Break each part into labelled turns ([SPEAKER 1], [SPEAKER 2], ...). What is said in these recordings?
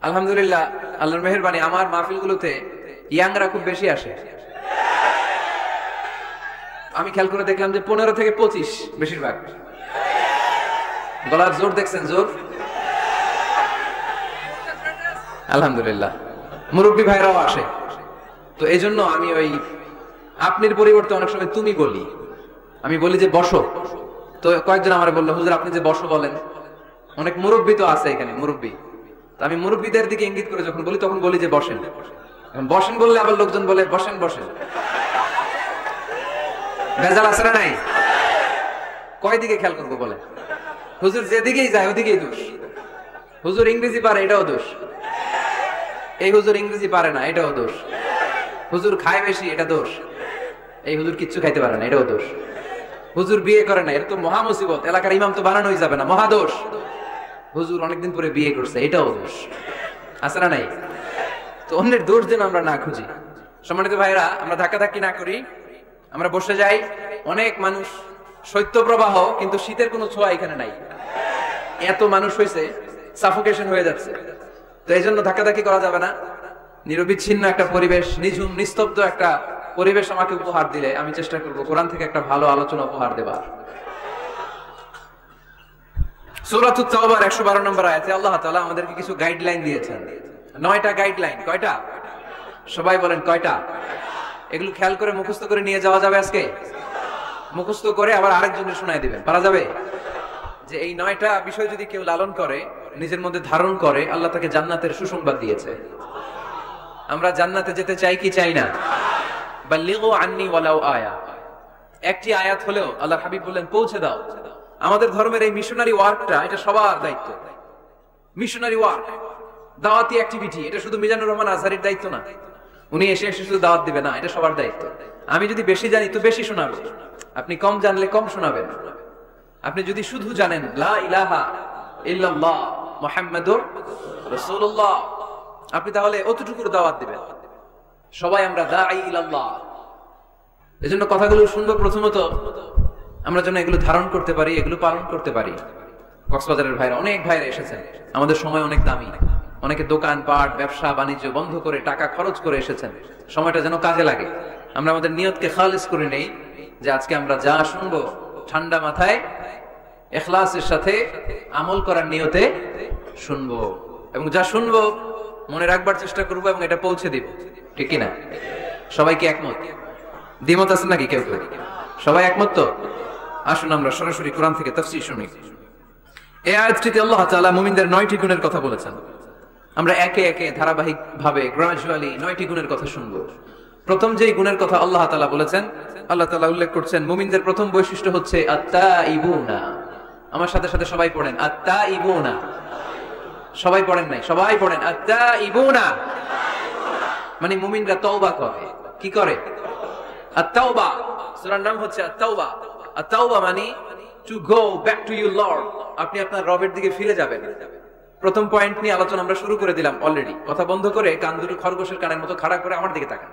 [SPEAKER 1] আলহামদুলিল্লাহ, আল্লাহর মেহেরবানি, আমার মাহফিলগুলোতে ইয়াংরা খুব বেশি আসে। আমি খেয়াল করে দেখলাম যে 15 থেকে 25 বেশিরভাগ। গলার জোর দেখছেন? জোর। আলহামদুলিল্লাহ, মুরব্বী ভাইরাও আসে। তো এই জন্য আমি ওই আপনির পরিবর্তে অনেক সময় তুমি বলি। আমি বলি যে বসো। তো কয়েকজন আমার বললো, হুজুর আপনি যে বসো বলেন, অনেক মুরব্বী তো আছে এখানে, মুরব্বী। তো আমি মুরব্বীদের দিকে ইঙ্গিত করে যখন বলি তখন বলি যে বসেন। বসেন বললে আবার লোকজন বলে বসেন বসেন। ভেজাল আছে না নাই? কয় দিকে খেয়াল করবো বলে? হুজুর যেদিকেই যায় ওদিকেই দোষ। হুজুর ইংরেজি পারে, এটাও দোষ। এই হুজুর ইংরেজি পারে না, এটাও দোষ। হুজুর খায় বেশি, এটা দোষ। এই হুজুর কিচ্ছু খাইতে পারে না, এটাও দোষ। হুজুর বিয়ে করে না, এটা তো মহা মুসিবত, এলাকার ইমাম তো বানানোই যাবে না, মহা দোষ। হুজুর অনেকদিন পরে বিয়ে করছে, এটাও দোষ। আছে না নাই? তো অন্যের দোষ যেন আমরা না খুঁজি। সম্মানিত ভাইরা, আমরা ধাক্কাধাক্কি না করি, আমরা বসে যাই। অনেক মানুষ, শৈত্য প্রবাহ, কিন্তু শীতের কোনো ছোঁয়া এখানে নাই। এত মানুষ হয়েছে, সাফোকেশন হয়ে যাচ্ছে। তো এই জন্য ধাক্কাধাক্কি করা যাবে না। নিরবিচ্ছিন্ন একটা পরিবেশ, নিঝুম নিস্তব্ধ একটা পরিবেশ আমাকে উপহার দিলে আমি চেষ্টা করবো কোরআন থেকে একটা ভালো আলোচনা উপহার দেবার। সূরাতুত তাওবার 112 নম্বর আয়াতে আল্লাহ তাআলা আমাদেরকে কিছু গাইডলাইন দিয়েছেন। 9টা গাইডলাইন। কয়টা? সবাই বলেন কয়টা? এগুলো খেয়াল করে মুখস্থ করে নিয়ে যাওয়া যাবে আজকে? মুখস্থ করে আবার আরেকজনের শোনায় দিবেন, পারা যাবে? যে এই 9টা বিষয় যদি কেউ লালন করে, নিজের মধ্যে ধারণ করে, আল্লাহ তাকে জান্নাতের সুসংবাদ দিয়েছে। আমরা জান্নাতে যেতে চাই কি চাই না? বাল্লিগু আন্নি ওয়ালাউ আয়া। একটি আয়াত হলেও আল্লাহর হাবিব বললেন পৌঁছে দাও। আমাদের ধর্মের এই মিশনারি ওয়ার্কটা, এটা সবার দায়িত্ব। মিশনারি ওয়ার্ক, দাওয়াতি অ্যাক্টিভিটি, এটা শুধু মিজানুর রহমান আজহারির দায়িত্ব না। উনি এসে এসে শুধু দাওয়াত দিবে না, এটা সবার দায়িত্ব। আমি যদি বেশি জানি তো বেশি শোনাবো, আপনি কম জানলে কম শোনাবেন। আপনি যদি শুধু জানেন লা ইলাহা ইল্লাল্লাহ মুহাম্মাদুর রাসূলুল্লাহ, আপনি তাহলে অতটুকুর দাওয়াত দিবেন। সবাই আমরা দাঈ ইলাল্লাহ। এজন্য কথাগুলো শুনবো প্রথমত, আমরা যেন এগুলো ধারণ করতে পারি, এগুলো পালন করতে পারি। কক্সবাজারের ভাইরা, অনেক ভাইরা এসেছেন। আমাদের সময় অনেক দামি। অনেকে দোকান পাট, ব্যবসা বাণিজ্য বন্ধ করে টাকা খরচ করে এসেছেন। সময়টা যেন কাজে লাগে। আমরা আমাদের নিয়তকে খালিস করে নেই, যে আজকে আমরা যা শুনবো ঠান্ডা মাথায় ইখলাসের সাথে আমল করার নিয়তে শুনবো, এবং যা শুনবো মনে রাখবার চেষ্টা করবো এবং এটা পৌঁছে দিব। ঠিক কিনা? সবাই কি একমত? দ্বিমত আছে নাকি কেউ কেউ? সবাই একমত তো? আসুন আমরা সরাসরি কোরআন থেকে তাফসীর শুনি। এই আয়াতটিতে আল্লাহ তাআলা মুমিনদের 9টি গুণের কথা বলেছেন। আমরা একে একে ধারাবাহিক ভাবে গ্রাজুয়ালি 9টি গুণের কথা শুনবো। প্রথম যেই গুণের কথা আল্লাহ তাআলা বলেছেন, আল্লাহ তাআলা উল্লেখ করছেন মুমিনদের প্রথম বৈশিষ্ট্য হচ্ছে আত-তাইবুনা। আমার সাথে সাথে সবাই পড়েন আত-তাইবুনা। সবাই পড়েন নাই? সবাই পড়েন আত-তাইবুনা। মানে মুমিনরা তওবা করে। কি করে? আত-তাওবা। সূরার নাম হচ্ছে আত-তাওবা। আত-তাওবা মানে to go back to your Lord. আপনি আপনার রবের দিকে ফিরে যাবেন। প্রথম পয়েন্ট নিয়ে আলোচনা আমরা শুরু করে দিলাম অলরেডি। কথা বন্ধ করে কান দুটো খরগোশের কানের মতো খাড়া করে আমার দিকে তাকান।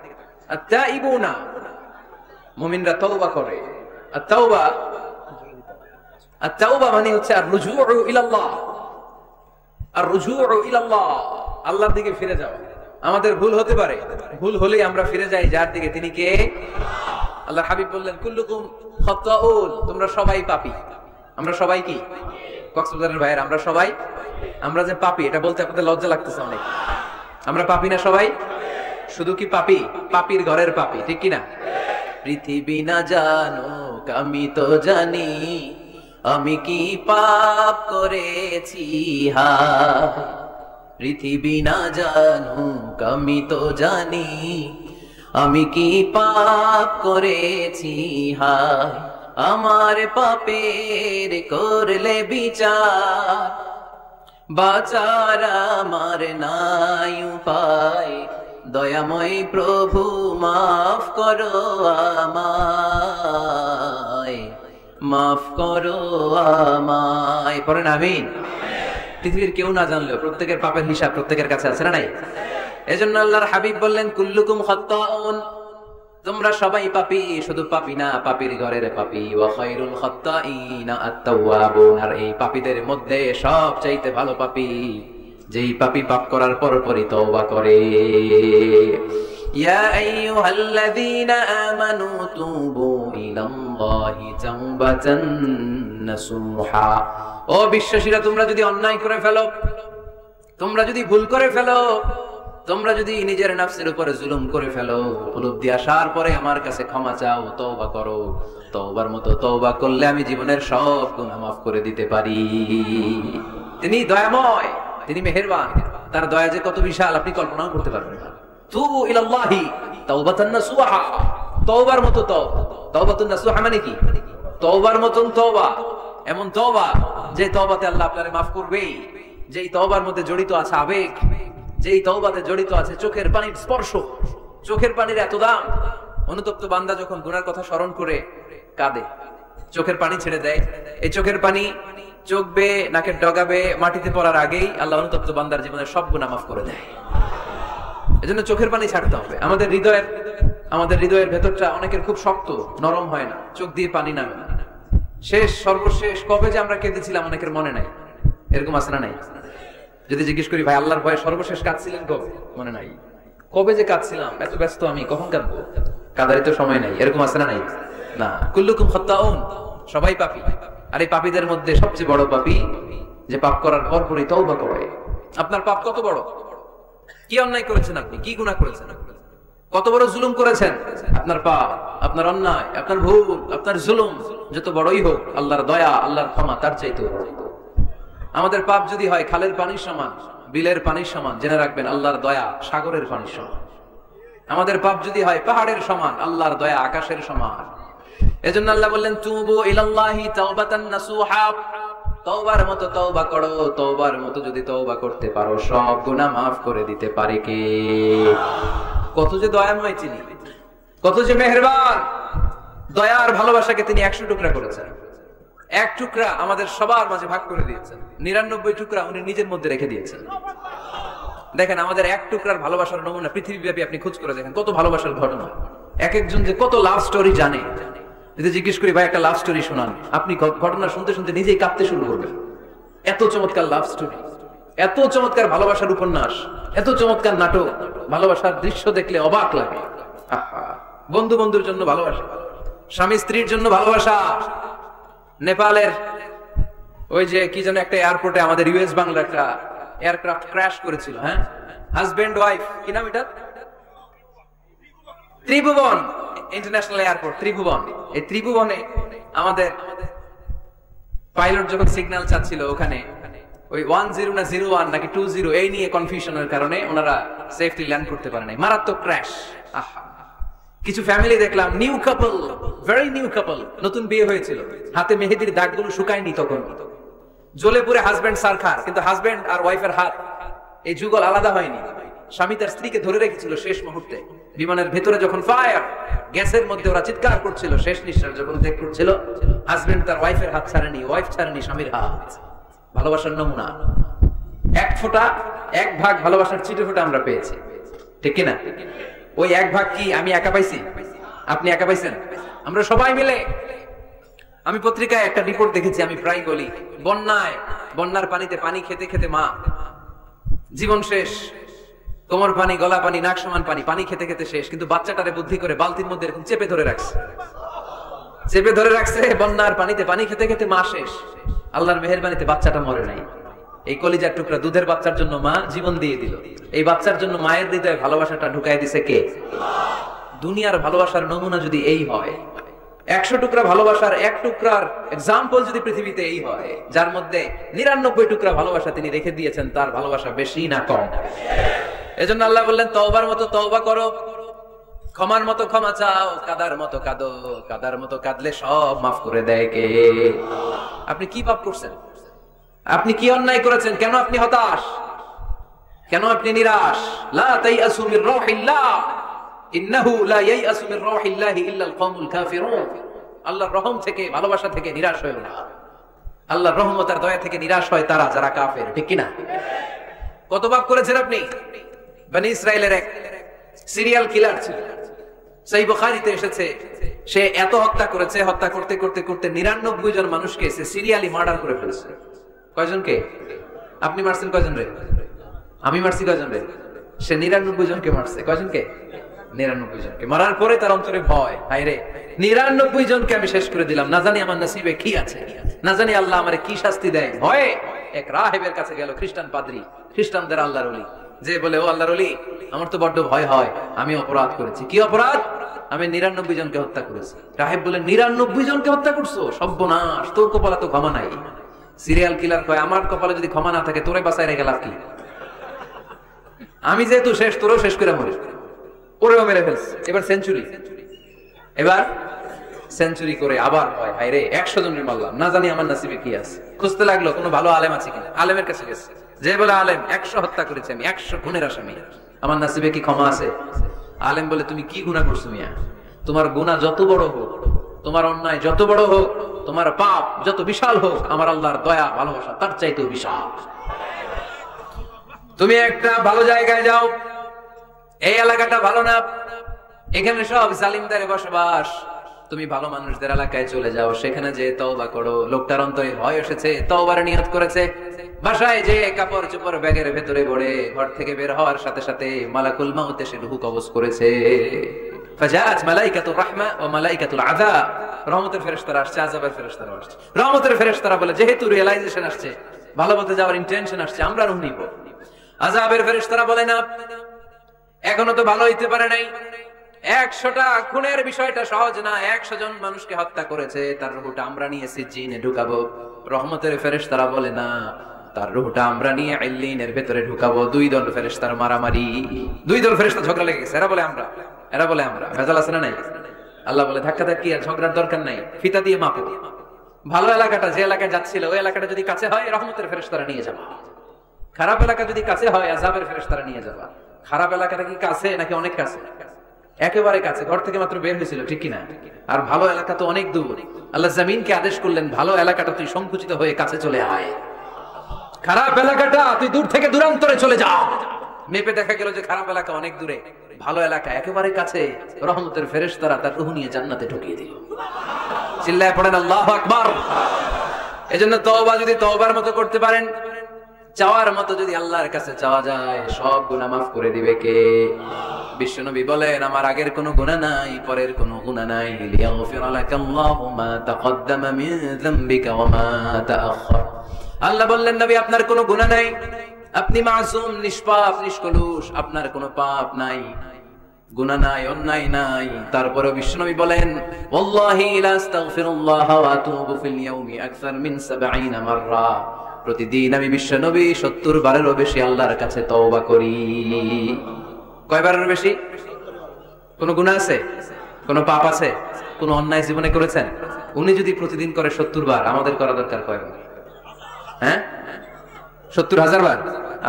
[SPEAKER 1] আত-তাইবুনা, মুমিনরা তওবা করে। আত-তাওবা, আত-তাওবা মানে হচ্ছে আর-রুজুউ ইলাল্লাহ। আর-রুজুউ ইলাল্লাহ, আল্লাহর দিকে ফিরে যাওয়া। আমাদের ভুল হতে পারে, ভুল হলেই আমরা ফিরে যাই যার দিকে, তিনি কে? আল্লাহর হাবিব বললেন কুল্লুকুম খাত্তাউন, তোমরা সবাই পাপী। আমরা সবাই কি? কক্সবাজারের ভাইয়ের, আমরা সবাই, আমরা যে পাপী, এটা বলতে আপনাদের লজ্জা লাগতেছে অনেক। আমরা পাপী না সবাই? শুধু কি পাপী? পাপীর ঘরের পাপী, ঠিক কিনা? পৃথিবী না জানুক আমি তো জানি, আমি কি পাপ করেছি হা। পৃথিবী না জানুক আমি তো জানি, আমি কি পাপ করেছি হায়। আমার পাপের করলে বিচার, বাঁচার আমার নাই উপায়। দয়াময় প্রভু মাফ করো আমায়, মাফ করো আমায়। পড়েন আমিন। পৃথিবীর কেউ না জানলেও প্রত্যেকের পাপের হিসাব প্রত্যেকের কাছে আছে না নাই? এজন্য আল্লাহর হাবিব বললেন কুল্লুকুম খাত্তাউন, তোমরা সবাই পাপী। শুধু পাপী না, পাপীর ঘরের পাপী। ওয়া খায়রুল খাত্তাইনা আত-তাওয়াবুন, আর এই পাপীদের মধ্যে সবচাইতে ভালো পাপী যেই পাপী পাপ করার পরপরই তওবা করে। ইয়া আইয়ুহাল্লাযীনা আমানু তুবু ইলাল্লাহি তাওবাতান নাসুহা। ও বিশ্বাসীরা, তোমরা যদি অন্যায় করে ফেলো, তোমরা যদি ভুল করে ফেলো, তোমরা যদি নিজের নফসের উপরে জুলুম করে ফেলো, উপলব্ধি আসার পরে আমার কাছে ক্ষমা চাও, তওবা করো। তওবার মতো তওবা করলে আমি জীবনের সব গুনাহ মাফ করে দিতে পারি। তিনি দয়াময়, তিনি মেহেরবান, তার দয়া যে কত বিশাল আপনি কল্পনাও করতে পারবেন না। তুবু ইলাল্লাহি তাওবাতান নাসুহা। তওবার মতো তওবা। তাওবাতুন নাসুহা মানে কি? তওবার মতন তওবা, এমন তওবা যে তওবাতে আল্লাহ আপনারে মাফ করবেই, যেই তওবার মধ্যে জড়িত আছে আবেগ, যেই তওবাতে জড়িত আছে চোখের পানির স্পর্শ, চোখের পানির এত দাম। অনুতপ্ত বান্দা যখন গুনার কথা স্মরণ করে কাঁদে, চোখের পানি ছেড়ে দেয়, এই চোখের পানি চোখ বেয়ে নাকের ডগাবে মাটিতে পড়ার আগেই আল্লাহ অনুতপ্ত বান্দার জীবনের সব গুনাহ মাফ করে দেয়। এজন্য চোখের পানি ছাড়তে হবে। আমাদের হৃদয়ের ভেতরটা অনেকের খুব শক্ত, নরম হয় না, চোখ দিয়ে পানি নামে না। সর্বশেষ কবে যে আমরা কেঁদেছিলাম অনেকের মনে নাই। এরকম আছে না নাই? যদি জিজ্ঞেস করি ভাই আল্লাহর ভয়ে সর্বশেষ কাঁদছিলেন কবে, মনে নাই। কবে যে কাঁদছিলাম, এত ব্যস্ত আমি, কখন কাঁদবো, কাঁদারই তো সময় নাই। এরকম আছে না নাই? না, কুল্লুকুম খাত্তাউন, সবাই পাপী। আর এই পাপীদের মধ্যে সবচেয়ে বড় পাপী যে পাপ করার পরপরই তওবা করে। আপনার পাপ কত বড়? কি অন্যায় করেছেন আপনি? কি গুনাহ করেছেন? কত বড় জুলুম করেছেন? আপনার পাপ, আপনার অন্যায়, আপনার ভুল, আপনার জুলুম যত বড়ই হোক, আল্লাহর দয়া, আল্লাহর ক্ষমা তার চাইতেও বড়। আমাদের পাপ যদি হয় খালের পানির সমান, বিলের পানির সমান, জেনে রাখবেন আল্লাহর দয়া সাগরের পানির সমান। আমাদের পাপ যদি হয় পাহাড়ের সমান, আল্লাহর দয়া আকাশের সমান। এজন্য আল্লাহ বললেন তুবু ইলাল্লাহি তাওবাতান নাসুহা। তওবার মতো তওবা করো। তওবার মতো যদি তওবা করতে পারো, সব গুনাহ মাফ করে দিতে পারে কে? কত যে দয়াময় তিনি, কত যে মেহেরবান। দয়ার ভালোবাসাকে তিনি 100 টুকরা করেছেন। এক টুকরা আমাদের সবার মাঝে ভাগ করে দিয়েছেন, 99 টুকরা উনি নিজের মধ্যে রেখে দিয়েছেন। দেখেন আমাদের এক টুকরার ভালোবাসার নমুনা পৃথিবীব্যাপী আপনি খোঁজ করে দেখেন, কত ভালোবাসার ঘটনা। এক একজন যে কত লাভ স্টোরি জানে। যদি জিজ্ঞেস করি ভাই একটা লাভ স্টোরি শোনান, আপনি ঘটনা শুনতে শুনতে নিজেই কাঁদতে শুরু করবেন। এত চমৎকার লাভ স্টোরি, এত চমৎকার ভালোবাসার উপন্যাস, এত চমৎকার নাটক। ভালোবাসার দৃশ্য দেখলে অবাক লাগে। বন্ধু বন্ধুর জন্য ভালোবাসা, স্বামী স্ত্রীর জন্য ভালোবাসা। নেপালের ওই যে কি যেন একটা এয়ারপোর্টে আমাদের ইউএস বাংলা একটা এয়ারক্রাফট ক্র্যাশ করেছিল। হ্যাঁ, হাজবেন্ড ওয়াইফ, কি নাম এটা? ত্রিভুবন ইন্টারন্যাশনাল এয়ারপোর্ট, ত্রিভুবন। এই ত্রিভুবনে আমাদের পাইলট যখন সিগন্যাল চাচ্ছিল, ওখানে ওই 10 না 01 নাকি 20 এই নিয়ে কনফিউশনের কারণে ওনারা সেফলি ল্যান্ড করতে পারে নাই। মারাত্মক ক্র্যাশ। কিছু ফ্যামিলি দেখলাম, নিউ কাপল, ভেরি নিউ কাপল, নতুন বিয়ে হয়েছিল, হাতে মেহেদির দাগগুলো শুকায়নি তখন, জ্বলে পুরে হাজবেন্ড সারখার, কিন্তু হাজবেন্ড আর ওয়াইফের হাত এই যুগল আলাদা হয়নি। স্বামী তার স্ত্রীকে ধরে রেখেছিল শেষ মুহূর্তে। বিমানের ভেতরে যখন ফায়ার, গ্যাসের মধ্যে ওরা চিৎকার করছিল, শেষ নিঃশ্বাস যখন ত্যাগ করছিল, হাজবেন্ড তার ওয়াইফের হাত ছাড়েনি, ওয়াইফ ছাড়েনি স্বামীর হাত। ভালোবাসার নমুনা। এক ফোঁটা, এক ভাগ ভালোবাসার চিটে ফোঁটা আমরা পেয়েছি, ঠিক কিনা? ওই এক ভাগ কি আমি একা পাইছি? আপনি একা পাইছেন? আমরা সবাই মিলে। আমি পত্রিকায় একটা রিপোর্ট দেখেছি, আমি প্রায় বলি, বন্যার পানিতে পানি খেতে খেতে মা জীবন শেষ, কোমর পানি, গলা পানি, নাক সমান পানি, পানি খেতে খেতে শেষ, কিন্তু বাচ্চাটারে বুদ্ধি করে বালতির মধ্যে এরকম চেপে ধরে রাখছে। বন্যার পানিতে পানি খেতে খেতে মা শেষ। আল্লাহর মেহেরবানিতে বাচ্চাটা মরে নাই। এই কলিজার টুকরা দুধের বাচ্চার জন্য মা জীবন দিয়ে দিল। এই বাচ্চার জন্য মায়ের হৃদয়ে ভালোবাসাটা ঢুকাই দিছে কে? দুনিয়ার ভালোবাসার নমুনা যদি এই হয়, 100 টুকরা ভালোবাসার এক টুকরার এক্সাম্পল যদি পৃথিবীতে এই হয়, যার মধ্যে 99 টুকরা ভালোবাসা তিনি রেখে দিয়েছেন, তার ভালোবাসা বেশি না কম? এজন্য আল্লাহ বললেন তওবার মতো তওবা করো, ক্ষমার মতো ক্ষমা চাও, কাদার মতো কাঁদো, কাদার মতো কাঁদলে সব মাফ করে দেয় কে? আপনি কি পাপ করছেন? আপনি কি অন্যায় করেছেন? কেন আপনি হতাশ? কেন আপনি নিরাশ? লা তাইয়াসু মির রাহিল্লাহ, ইন্নাহু লা ইয়াইয়াসু মির রাহিল্লাহি ইল্লাল কওমুল কাফিরুন। আল্লাহর রহম থেকে, ভালোবাসা থেকে নিরাশ হয়ো না। আল্লাহর রহমত আর দয়া থেকে নিরাশ হয় তারা যারা কাফের, ঠিক কি না? কত পাপ করেছেন আপনি? বনি ইসরাইলের এক সিরিয়াল কিলার ছিল, সহিহ বুখারীতে এসেছে। সে এত হত্যা করেছে, হত্যা করতে করতে করতে 99 জন মানুষকে সে সিরিয়ালি মার্ডার করে ফেলেছে। কয়জনকে? আপনি মারছেন কয়জন রে? আমি মারছি কয়জন রে? সে 99 জনকে মারছে। কয়জনকে? 99 জনকে। মারার পরে তার অন্তরে ভয়, হায় রে 99 জনকে আমি শেষ করে দিলাম, না জানি আমার নসিবে কি আছে, না জানি আল্লাহ আমারে কি শাস্তি দেয়। ভয়ে এক রাহেবের কাছে গেল, খ্রিস্টান পাদ্রী, খ্রিস্টানদের আল্লাহর ওলি, যে বলে ও আল্লাহর ওলি, আমার তো বড্ড ভয় হয়, আমি অপরাধ করেছি। কি অপরাধ? আমি 99 জনকে হত্যা করেছি। রাহেব বলে 99 জনকে হত্যা করছো? সর্বনাশ, তোর কপালে তো ক্ষমা নাই। সিরিয়াল কিলার কয়, আমার কপালে যদি ক্ষমা না থাকে তোরে বাঁচায় রেখে লাভ কি? আমি যেহেতু শেষ, তোরেও শেষ করে মরে, ওরেও মেরে ফেলছে। এবার সেঞ্চুরি, এবার সেঞ্চুরি করে আবার হয়, হায় রে 100 জনের মারলাম, না জানি আমার নসিবে কি আছে। খুঁজতে লাগলো কোনো ভালো আলেম আছে কিনা। আলেমের কাছে গেছে, যে বলে আলেম 100 হত্যা করেছি আমি, 100 খুনের আসামি, আমার নসিবে কি ক্ষমা আছে? আলেম বলে তুমি কি গুনাহ করছো মিয়া? তোমার গুনাহ যত বড় হোক, তোমার অন্যায় যত বড় হোক, তোমার পাপ যত বিশাল হোক, আমার আল্লাহর দয়া ভালোবাসা তার চাইতেও বিশাল। তুমি একটা ভালো জায়গায় যাও, এই এলাকাটা ভালো না, এখানে সব জালিমদারে বসবাস, তুমি ভালো মানুষদের এলাকায় চলে যাও, সেখানে যে তওবা করো। লোকটার অন্তরে ভয় এসেছে, তওবার নিয়ত করেছে। বাসায় যে কাপড় চোপড় ব্যাগের ভেতরে ভরে ঘর থেকে বের হওয়ার সাথে সাথে মালাকুল মাউত এসে রূহ কবজ করেছে। ফাজাআত মালাইকাতুর রাহমা ওয়া মালাইকাতুল আযাব, রহমতের ফেরেশতারা আসছে, আযাবের ফেরেশতারা আসছে। রহমতের ফেরেশতারা বলে যেহেতু রিয়ালাইজেশন আসছে, ভালো পথে যাওয়ার ইন্টেনশন আসছে, আমরা রূহ নিব। আযাবের ফেরেশতারা বলে না, এখনো তো ভালো হইতে পারে নাই, 100টা খুনের বিষয়টা সহজ না, 100 জন মানুষকে হত্যা করেছে, তার রূহটা আমরা নিয়ে সিজ্জিনে ঢুকাবো। রহমতের ফেরেশতারা বলে না, তার রূহটা আমরা নিয়ে ইল্লিনের ভেতরে ঢুকাবো। 2 দল ফেরেশতার মারামারি, 2 দল ফেরেশতা ঝগড়া লেগে গেছে, এরা বলে আমরা, এরা বলে আমরা। ভেজাল আছে না নাই? আল্লাহ বলে ধাক্কা ধাক্কি আর ঝগড়ার দরকার নাই, ফিতা দিয়ে মাপো। ভালো এলাকাটা যে এলাকায় যাচ্ছিল, ওই এলাকাটা যদি কাছে হয় রহমতের ফেরেশতারা নিয়ে যাবা, খারাপ এলাকা যদি কাছে হয় আযাবের ফেরেশতারা নিয়ে যাবা। খারাপ এলাকাটা কি কাছে নাকি অনেক কাছে? একেবারে কাছে, ঘর থেকে মাত্র বের হয়েছিল, ঠিক কিনা? আর ভালো এলাকা তো অনেক দূর। আল্লাহ জমিনকে আদেশ করলেন, ভালো এলাকাটা তুই সংকুচিত হয়ে কাছে চলে আয়, খারাপ এলাকাটা তুই দূর থেকে দূরান্তরে চলে যা। মেপে দেখা গেল যে খারাপ এলাকা অনেক দূরে, ভালো এলাকা একেবারে কাছে। রহমতের ফেরেশতারা তার রূহ নিয়ে জান্নাতে ঢুকিয়ে দিল। চিল্লায় পড়েন আল্লাহু আকবার। এজন্য তওবা যদি তওবার মতো করতে পারেন, চাওয়ার মতো যদি আল্লাহর কাছে চাওয়া যায়, সব গুনাহ মাফ করে দিবে কে? বিশ্বনবী বলেন, আমার আগের কোনো গুনাহ নাই, পরের কোনো গুনাহ নাই। লিয়াগফিরা লাকাল্লাহু মা তাকদ্দামা মিন যামবিকা ওয়া মা তাআখার। আল্লাহ বললেন, নবী আপনার কোনো গুনাহ নাই, আপনি মাসুম, নিষ্পাপ, নিষ্কলুষ, আপনার কোনো পাপ নাই, গুনাহ নাই, অন্যায় নাই। তারপরে বিশ্বনবী বলেন, ওয়াল্লাহি লা আস্তাগফিরুল্লাহ ওয়া আতুবু ফিল ইয়াউমি আকসার মিন 70 মাররা। প্রতিদিন আমি বিশ্বনবী 70 বারেরও বেশি আল্লাহর কাছে তওবা করি। কয়বারের বেশি? কোন গুনাহ আছে? কোন পাপ আছে? কোন অন্যায় জীবনে করেছেন? উনি যদি প্রতিদিন করে 70 বার, আমাদের করা দরকার কয়বার? হ্যাঁ, 70,000 বার।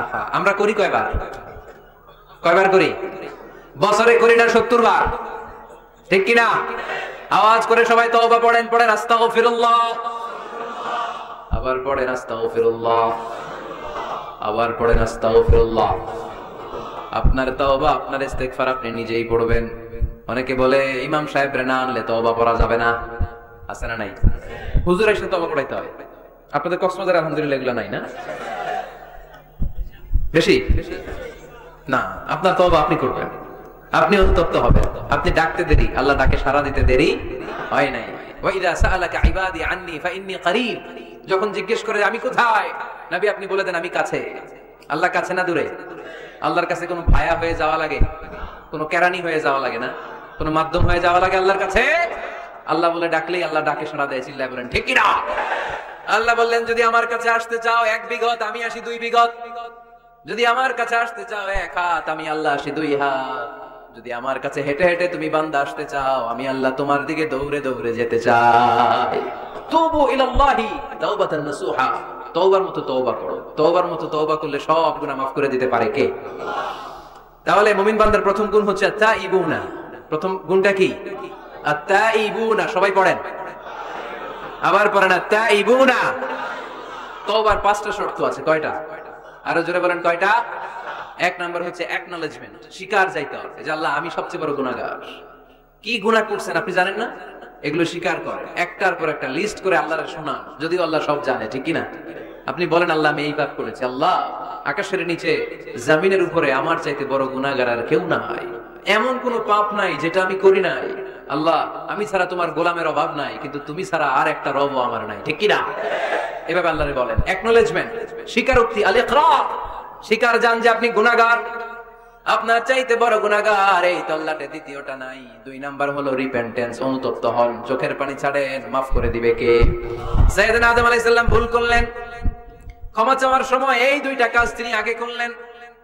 [SPEAKER 1] আহা, আমরা করি কয়বার? কয়বার করি? বছরে করি না 70 বার, ঠিক কিনা? আওয়াজ করে সবাই তওবা পড়েন, পড়েন আস্তাগফিরুল্লাহ, আবার পড়েন আস্তাগফিরুল্লাহ, আবার পড়েন আস্তাগফিরুল্লাহ। আপনার তওবা, আপনার ইস্তেগফার আপনি নিজেই পড়বেন। অনেকে বলে ইমাম সাহেবরে না আনলে তওবা পড়া যাবে না, আছে না নাই? হুজুর এসে তওবা পড়াইতে হয়। আপনাদের কক্সবাজারে আলহামদুলিল্লাহ এগুলা নাই না? বেশি না, আপনার তওবা আপনি করবেন, আপনি অনুতপ্ত হবেন। আপনি ডাকতে দেরি, আল্লাহ ডাকে সাড়া দিতে দেরি হয় নাই। ওয়া ইযা সাআলাকা ইবাদি আন্নী ফাইন্নী করিব, যখন জিজ্ঞেস করে আমি কোথায়, নবী আপনি বলে দেন আমি কাছে। আল্লাহ কাছে না দূরে? আল্লাহর কাছে কোনো ভায়া হয়ে যাওয়া লাগে, কোনো কেরানি হয়ে যাওয়া লাগে না, কোনো মাধ্যম হয়ে যাওয়া লাগে আল্লাহর কাছে? আল্লাহ বলে ডাকলেই আল্লাহ ডাকে সাড়া দেয়। চিল্লায় বলেন ঠিক কিনা? আল্লাহ বললেন, যদি আমার কাছে আসতে চাও 1 বিঘত, আমি আসি 2 বিঘত। যদি আমার কাছে আসতে চাও 1 হাত, আমি আল্লাহ আসি 2 হাত। যদি আমার কাছে হেঁটে হেঁটে তুমি বান্দা আসতে চাও, আমি আল্লাহ তোমার দিকে দৌড়ে দৌড়ে যেতে চাই। তুবু ইলাল্লাহি তাওবাতান নাসুহা, তওবার মতো তওবা করো। তওবার মতো তওবা করলে সব গুনাহ মাফ করে দিতে পারে কে? তাহলে মুমিন বান্দার প্রথম গুণ হচ্ছে আত-তাইবুনা। প্রথম গুণটা কি? আত-তাইবুনা। সবাই পড়েন, আবার পড়েন আত-তাইবুনা। তওবার 5টা শর্ত আছে। কয়টা? আরো জোরে বলেন কয়টা? 1 নাম্বার হচ্ছে অ্যাকনলেজমেন্ট, স্বীকার যাইতে হবে যে আল্লাহ আমি সবচেয়ে বড় গুনাহগার। কি গুনাহ করছেন আপনি জানেন না? এগুলো স্বীকার করে, একটার পর একটা লিস্ট করে আল্লাহর শোনান, যদিও আল্লাহ সব জানে, ঠিক কি না? আপনি বলেন আল্লাহ আমি এই পাপ করেছি, আল্লাহ আকাশের নিচে জমিনের উপরে আমার চাইতে বড় গুনাহগার আর কেউ নাই। এমন কোন পাপ নাই যেটা আমি করি নাই। আল্লাহ, আমি ছাড়া তোমার গোলামের অভাব নাই, কিন্তু তুমি ছাড়া আর একটা রবও আমার নাই, ঠিক কি না? এভাবে আল্লাহরে বলেন। অ্যাকনলেজমেন্ট, স্বীকারোক্তি, আল ইকরার, স্বীকার জান যে আপনি গুনাহগার, আপনার চাইতে বড় গুনাহগার এই তল্লাটে দ্বিতীয়টা নাই। 2 নাম্বার হলো রিপেন্টেন্স, অনুতপ্ত হন, চোখের পানি ছাড়েন, মাফ করে দিবে কে? সাইয়েদনা আদম আলাইহিস সালাম ভুল করলেন, ক্ষমা চাওয়ার সময় এই 2টা কাজ তিনি আগে করলেন।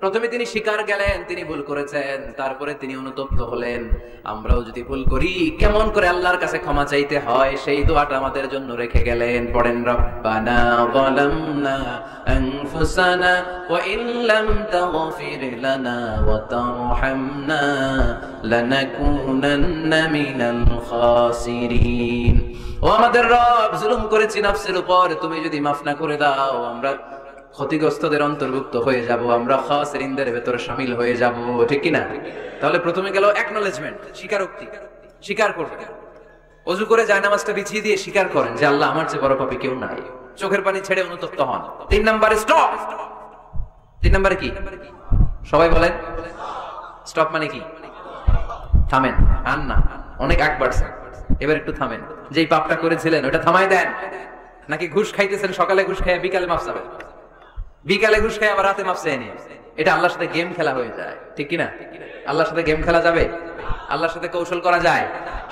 [SPEAKER 1] প্রথমে তিনি স্বীকার গেলেন তিনি ভুল করেছেন, তারপরে তিনি অনুতপ্ত হলেন। আমরাও যদি ভুল করি কেমন করে আল্লাহর কাছে ক্ষমা চাইতে হয় সেই দোয়াটা আমাদের জন্য রেখে গেলেন। পড়েন, রব্বানা যালামনা আনফুসানা ওয়া ইন লাম তাগফির লানা ওয়া তারহামনা লানাকুনান্না মিনাল খাসিরিন। ও আমাদের রব, জুলুম করেছি নফসের উপর, তুমি যদি মাফ না করে দাও আমরা ক্ষতিগ্রস্তদের অন্তর্ভুক্ত হয়ে যাব, আমরা খাসিরিনদের ভেতরে শামিল হয়ে যাব, ঠিক কি না? তাহলে প্রথমে গেল অ্যাকনলেজমেন্ট, স্বীকারোক্তি, স্বীকার করবেন। ওযু করে জায়নামাজটা বিছিয়ে দিয়ে স্বীকার করেন যে আল্লাহ, আমার চেয়ে বড় পাপী কেউ নাই। চোখের পানি ছেড়ে অনুতপ্ত হন। 3 নম্বরে স্টপ। 3 নম্বরে কি? সবাই বলেন। স্টপ মানে কি? থামেন, আন না, অনেক আগ বাড়ছে, এবার একটু থামেন। যেই পাপটা করেছিলেন ওটা থামাই দেন। নাকি ঘুষ খাইতেছেন, সকালে ঘুষ খাইয়া বিকালে মাফ চাবেন, বিকালে ঘুষ খাই আবার রাতে মাফ চাই নিয়ে, এটা আল্লাহর সাথে গেম খেলা হয়ে যায়, ঠিক কিনা? আল্লাহর সাথে গেম খেলা যাবে? আল্লাহর সাথে কৌশল করা যায়?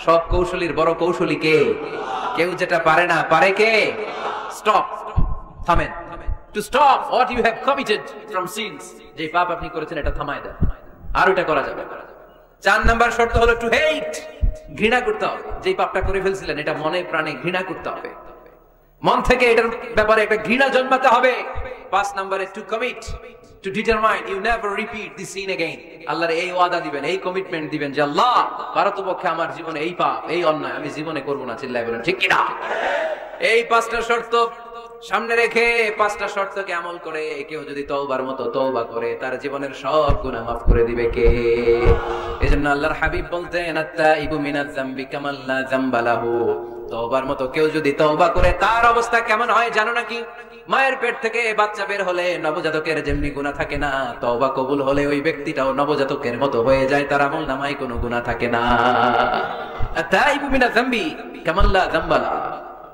[SPEAKER 1] সব কৌশলীর বড় কৌশলী কে? কেউ যেটা পারে না, পারে কে? স্টপ, থামেন। To stop what you have committed from sins, যে পাপ আপনি করেছেন এটা থামায় দেন, আর ওটা করা যাবে। 4 নাম্বার শর্ত হলো টু হেট, ঘৃণা করতে হবে। যে পাপটা করে ফেলছিলেন এটা মনে প্রাণে ঘৃণা করতে হবে, মন থেকে এটার ব্যাপারে একটা ঘৃণা জন্মাতে হবে। 5 নম্বরে to commit, to determine you never repeat this sin again. আল্লাহর এই ওয়াদা দিবেন, এই কমিটমেন্ট দিবেন যে আল্লাহ, পারতপক্ষে আমার জীবনে এই পাপ, এই অন্যায় আমি জীবনে করব না। চিল্লায় বলেন ঠিক কি না? এই 5টা শর্ত সামনে রেখে, 5টা শর্তকে আমল করে কেউ যদি তওবার মতো তওবা করে তার জীবনের সব গুনাহ মাফ করে দিবে কে? এজন্য আল্লাহর হাবিব বলতেন, আত-তাইবু মিনাজ যামবি কামান লা যামবা লাহু। তওবার মতো কেউ যদি তওবা করে তার অবস্থা কেমন হয় জানো নাকি? মায়ের পেট থেকে বাচ্চা বের হলে নবজাতকের যেমনি গুনাহ থাকে না, তওবা কবুল হলে ওই ব্যক্তিটাও নবজাতকের মতো হয়ে যায়, তার আমলনামায় কোনো গুনাহ থাকে না। আত-তাইবু মিনাজ যামবি কামান লা যামবা লাহু।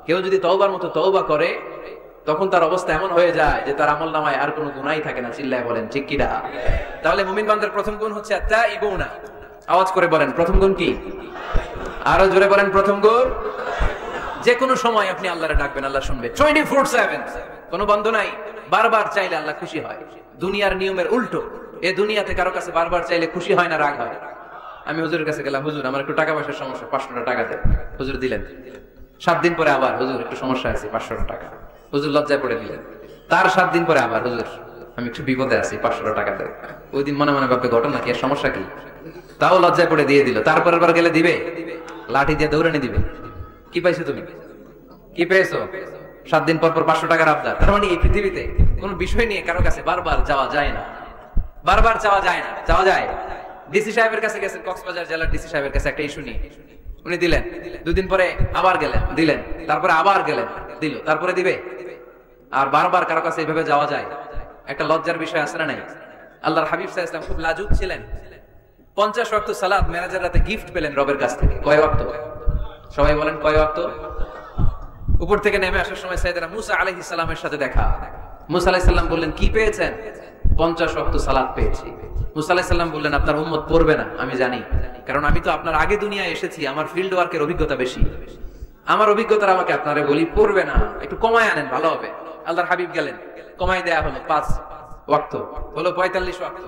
[SPEAKER 1] কেউ যদি তওবার মতো তওবা করে তখন তার অবস্থা এমন হয়ে যায় যে তার আমলনামায় আর কোনো গুনাহই থাকে না। চিল্লায় বলেন ঠিক কি না? তাহলে মুমিন বান্দার প্রথম গুণ হচ্ছে আত-তাইবুনা। আওয়াজ করে বলেন প্রথম গুণ কি? আরো জোরে বলেন প্রথম গুণ। যে কোনো সময় আপনি আল্লাহরে ডাকবেন, আল্লাহ শুনবে 24/7, কোনো বন্ধ নাই। বারবার চাইলে আল্লাহ খুশি হয়। দুনিয়ার নিয়মের উল্টো, এই দুনিয়াতে কারো কাছে বারবার চাইলে খুশি হয় না, রাগ হয়। আমি হুজুরের কাছে গেলাম, হুজুর আমার একটু টাকা পয়সার সমস্যা, 500 টাকা দেন। হুজুর দিলেন। 7 দিন পরে আবার, হুজুর একটু সমস্যা আছে, 500 টাকা। হুজুর লজ্জায় পড়ে দিলেন। তার 7 দিন পরে আবার, হুজুর আমি একটু বিপদে আছি, 500 টাকা দেন। ওই দিন মনে মনে ভাববে ঘটনা কি, সমস্যা কি? তাও লজ্জায় পড়ে দিয়ে দিল। তারপরের বার গেলে দিবে, লাঠি দিয়ে দৌড়ানি দিবে। কি পাইছো তুমি? কি পেয়েছো? 7 দিন পর পর 500 টাকার আবদার। তার মানে এই পৃথিবীতে কোন বিষয় নিয়ে কারো কাছে বারবার যাওয়া যায় না, বারবার চাওয়া যায় না। যাওয়া যায়। ডিসি সাহেবের কাছে গেছেন, কক্সবাজার জেলার ডিসি সাহেবের কাছে একটা ইস্যু নিয়ে, উনি দিলেন। 2 দিন পরে আবার গেলেন, দিলেন। তারপরে আবার গেলেন, দিল। তারপরে দিবে। আর বারবার কারো কাছে এইভাবে যাওয়া যায়? একটা লজ্জার বিষয় আছে না নাই? আল্লাহর হাবিব সাল্লাল্লাহু আলাইহি ওয়াসাল্লাম খুব লাজুক ছিলেন। 50 ওয়াক্ত সালাত মেরাজের রাতে গিফট পেলেন রবের কাছ থেকে। কয় ওয়াক্ত? সবাই বলেন কয় ওয়াক্ত? উপর থেকে নেমে আসার সময় সাইয়েদনা মুসা আলাইহিস সালামের সাথে দেখা। মুসা আলাইহিস সালাম বললেন, কি পেয়েছেন? 50 ওয়াক্ত সালাত পেয়েছি। মুসা আলাইহিস সালাম বললেন, আপনার উম্মত পড়বে না, আমি জানি, কারণ আমি তো আপনার আগে দুনিয়ায় এসেছি, আমার ফিল্ড ওয়ার্কের অভিজ্ঞতা বেশি। আমার অভিজ্ঞতা আমাকে আপনারে বলি পড়বে না, একটু কমায় আনেন, ভালো হবে। আল্লাহর হাবিব গেলেন, কমায় দেয়া হলো 5 ওয়াক্ত, হলো 45 ওয়াক্ত।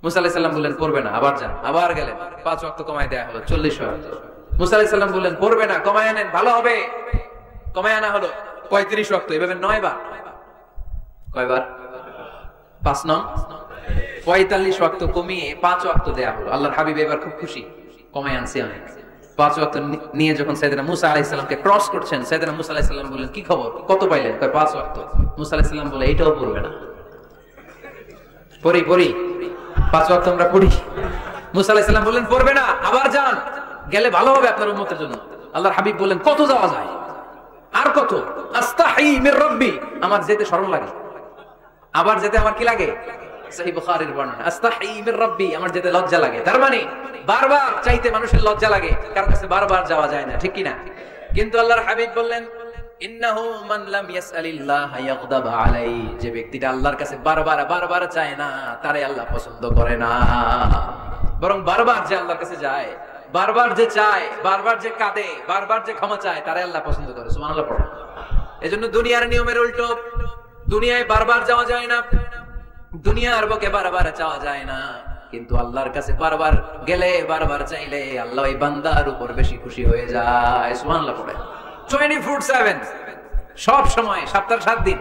[SPEAKER 1] মুসা আলাইহিস সালাম বললেন পড়বে না, আবার যান। আবার গেলেন, 5 ওয়াক্ত কমায় দেয়া হলো 40 ওয়াক্ত। মুসা আলাইহিস সালাম বললেন পড়বে না, কমায় আনেন, ভালো হবে। কমায় আনা হলো 35 ওয়াক্ত। এভাবে 9 বার। কয়বার? 5 9 45 ওয়াক্ত কমিয়ে 5 ওয়াক্ত দেয়া হলো। আল্লাহর হাবিব এবার খুব খুশি, কমায় আনছি অনেক। 5 ওয়াক্ত নিয়ে যখন সাইয়েদনা মুসা আলাইহিস সালামকে ক্রস করছেন, সাইয়েদনা মুসা আলাইহিস সালাম বললেন, কি খবর, কত পাইলেন? কয় 5 ওয়াক্ত। মুসা আলাইহিস সালাম বলে, এইটাও পড়বে না। পড়ি 5 ওয়াক্ত আমরা পড়ি। মুসা আলাইহিস সালাম বললেন পড়বে না, আবার যান, গেলে ভালো হবে আপনার উম্মতের জন্য। আল্লাহর হাবিব বললেন, কত যাওয়া যায়? আর কত? আস্তাহি মির রাব্বি, আমার যেতে শরম লাগে। আবার যেতে আমার কি লাগে? সহিহ বুখারীর বর্ণনা, আস্তাহি মির রাব্বি, আমার যেতে লজ্জা লাগে। তার মানে বারবার চাইতে মানুষের লজ্জা লাগে, কারণ কাছে বারবার যাওয়া যায় না, ঠিক কি না? কিন্তু আল্লাহর হাবিব বললেন, ইন্নাহু মান লাম ইয়াসআলিল্লাহ ইয়াগদাব আলাইহি, যে ব্যক্তিটা আল্লাহর কাছে বারবার চায় না, তারে আল্লাহ পছন্দ করে না। বরং বারবার যে আল্লাহর কাছে যায়, বারবার যে চায়, বারবার যে কাঁদে, বারবার যে ক্ষমা চায়, তারে আল্লাহ পছন্দ করে। সুবহানাল্লাহ পড়ো। এজন্য দুনিয়ার নিয়মের উল্টো, দুনিয়ায় বারবার যাওয়া যায় না, দুনিয়ার বুকে বারবার চাওয়া যায় না, কিন্তু আল্লাহর কাছে বারবার গেলে, বারবার চাইলে আল্লাহ এই বান্দার উপর বেশি খুশি হয়ে যায়। সুবহানাল্লাহ পড়ে। 24/7 সব সময়, সপ্তাহের 7 দিন,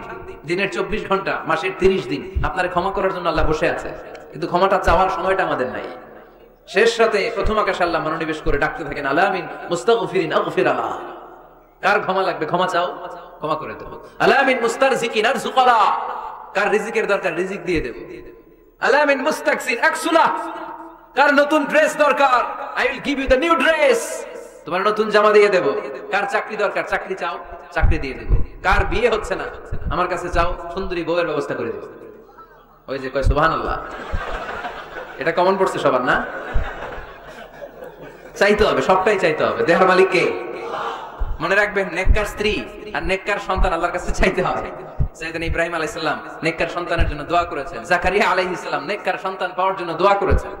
[SPEAKER 1] দিনের 24 ঘন্টা, মাসের 30 দিন আপনার ক্ষমা করার জন্য আল্লাহ বসে আছে, কিন্তু ক্ষমাটা চাওয়ার সময়টা আমাদের নাই। শেষ রাতে প্রথম আকাশে আল্লাহ মনোনিবেশ করে ডাকতে থাকেন, আলামিন মুস্তাগফিরিন আগফির আলা, কার ক্ষমা লাগবে ক্ষমা চাও, ক্ষমা করে দেব। আলামিন মুস্তারজিকিন আরযুকালা, কার রিজিকের দরকার রিজিক দিয়ে দেব। আলামিন মুস্তাকসিন আকসুলা, কার নতুন ড্রেস দরকার, I will give you the new dress, তোমার নতুন জামা দিয়ে দেব। কার চাকরি দরকার, চাকরি চাও, চাকরি দিয়ে দেব। কার বিয়ে হচ্ছে না, আমার কাছে চাও, সুন্দরী বউয়ের ব্যবস্থা করে দেব। ওই যে কয় সুবহানাল্লাহ, এটা কমন পড়ছে সবার না? চাইতে হবে, সবটাই চাইতে হবে। দেহের মালিক কে? মনে রাখবেন, নেককার স্ত্রী আর নেককার সন্তান আল্লাহর কাছে চাইতে হবে। সাইয়েদনা ইব্রাহিম আলাইহিস সালাম নেককার সন্তানের জন্য দোয়া করেছেন, জাকারিয়া আলাইহিস সালাম নেককার সন্তান পাওয়ার জন্য দোয়া করেছেন।